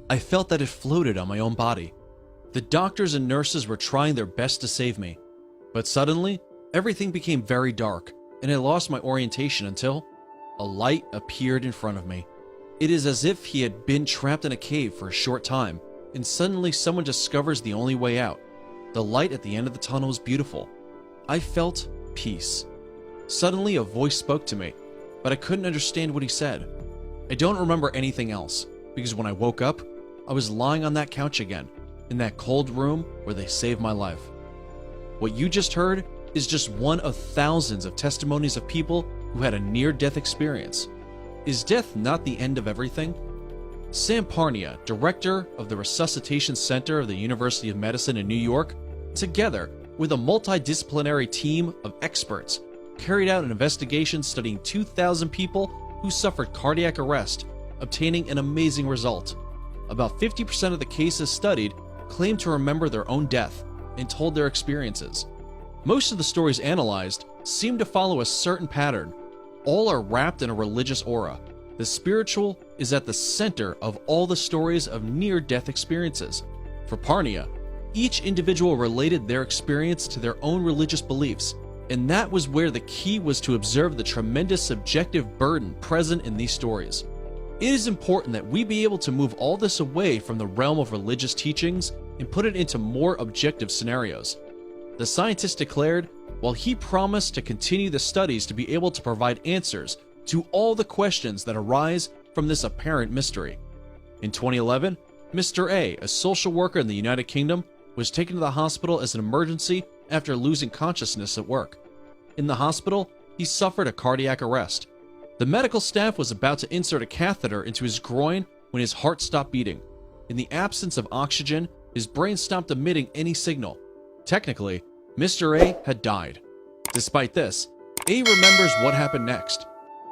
I felt that it floated on my own body. The doctors and nurses were trying their best to save me. But suddenly, everything became very dark, and I lost my orientation until a light appeared in front of me. It is as if he had been trapped in a cave for a short time, and suddenly someone discovers the only way out. The light at the end of the tunnel was beautiful. I felt peace. Suddenly, a voice spoke to me, but I couldn't understand what he said. I don't remember anything else, because when I woke up, I was lying on that couch again, in that cold room where they saved my life. What you just heard is just one of thousands of testimonies of people who had a near-death experience. Is death not the end of everything? Sam Parnia, director of the Resuscitation Center of the University of Medicine in New York, together with a multidisciplinary team of experts, carried out an investigation studying 2,000 people who suffered cardiac arrest, obtaining an amazing result. About 50% of the cases studied claimed to remember their own death and told their experiences. Most of the stories analyzed seem to follow a certain pattern. All are wrapped in a religious aura. The spiritual is at the center of all the stories of near-death experiences. For Parnia, each individual related their experience to their own religious beliefs, and that was where the key was to observe the tremendous subjective burden present in these stories. It is important that we be able to move all this away from the realm of religious teachings and put it into more objective scenarios. The scientist declared, while he promised to continue the studies to be able to provide answers to all the questions that arise from this apparent mystery. In 2011, Mr. A social worker in the United Kingdom, was taken to the hospital as an emergency after losing consciousness at work. In the hospital, he suffered a cardiac arrest. The medical staff was about to insert a catheter into his groin when his heart stopped beating. In the absence of oxygen, his brain stopped emitting any signal. Technically, Mr. A had died. Despite this, A remembers what happened next.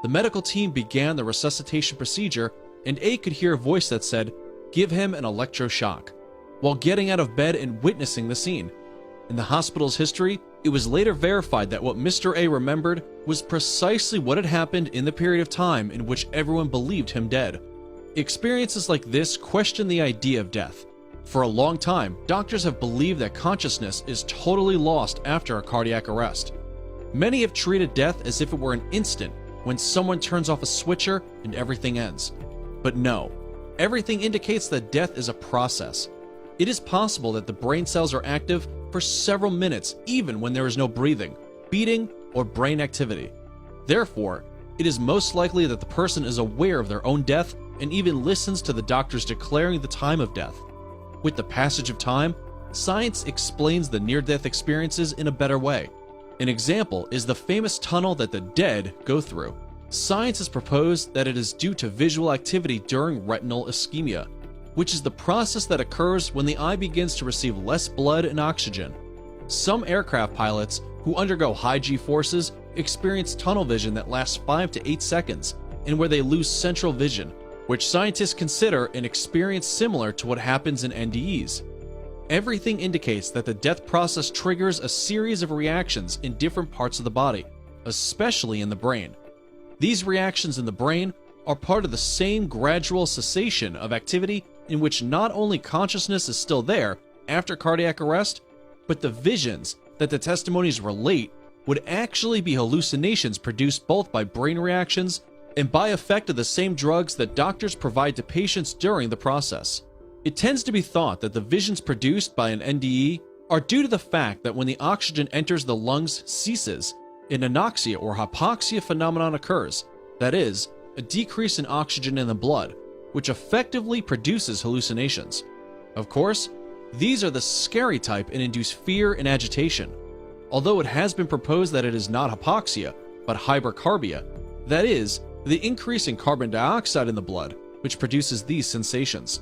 The medical team began the resuscitation procedure, and A could hear a voice that said, "Give him an electroshock," while getting out of bed and witnessing the scene. In the hospital's history, it was later verified that what Mr. A remembered was precisely what had happened in the period of time in which everyone believed him dead. Experiences like this question the idea of death. For a long time, doctors have believed that consciousness is totally lost after a cardiac arrest. Many have treated death as if it were an instant when someone turns off a switcher and everything ends. But no, everything indicates that death is a process. It is possible that the brain cells are active for several minutes even when there is no breathing, beating, or brain activity. Therefore, it is most likely that the person is aware of their own death and even listens to the doctors declaring the time of death. With the passage of time, science explains the near-death experiences in a better way. An example is the famous tunnel that the dead go through. Science has proposed that it is due to visual activity during retinal ischemia, which is the process that occurs when the eye begins to receive less blood and oxygen. Some aircraft pilots who undergo high G-forces experience tunnel vision that lasts 5 to 8 seconds and where they lose central vision, which scientists consider an experience similar to what happens in NDEs. Everything indicates that the death process triggers a series of reactions in different parts of the body, especially in the brain. These reactions in the brain are part of the same gradual cessation of activity in which not only consciousness is still there after cardiac arrest, but the visions that the testimonies relate would actually be hallucinations produced both by brain reactions and by effect of the same drugs that doctors provide to patients during the process. It tends to be thought that the visions produced by an NDE are due to the fact that when the oxygen enters the lungs ceases, an anoxia or hypoxia phenomenon occurs, that is, a decrease in oxygen in the blood, which effectively produces hallucinations. Of course, these are the scary type and induce fear and agitation. Although it has been proposed that it is not hypoxia, but hypercarbia, that is, the increase in carbon dioxide in the blood, which produces these sensations.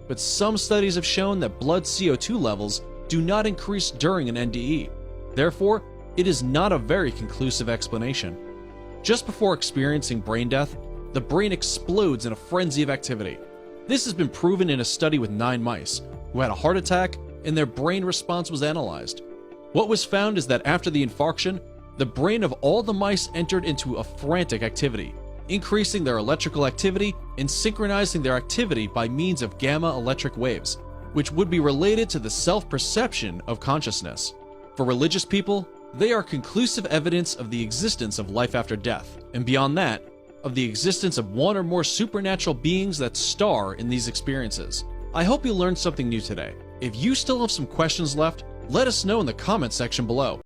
But some studies have shown that blood CO2 levels do not increase during an NDE. Therefore, it is not a very conclusive explanation. Just before experiencing brain death, the brain explodes in a frenzy of activity. This has been proven in a study with 9 mice who had a heart attack and their brain response was analyzed. What was found is that after the infarction, the brain of all the mice entered into a frantic activity, increasing their electrical activity and synchronizing their activity by means of gamma electric waves, which would be related to the self-perception of consciousness. For religious people, they are conclusive evidence of the existence of life after death, and beyond that, of the existence of one or more supernatural beings that star in these experiences. I hope you learned something new today. If you still have some questions left, let us know in the comment section below.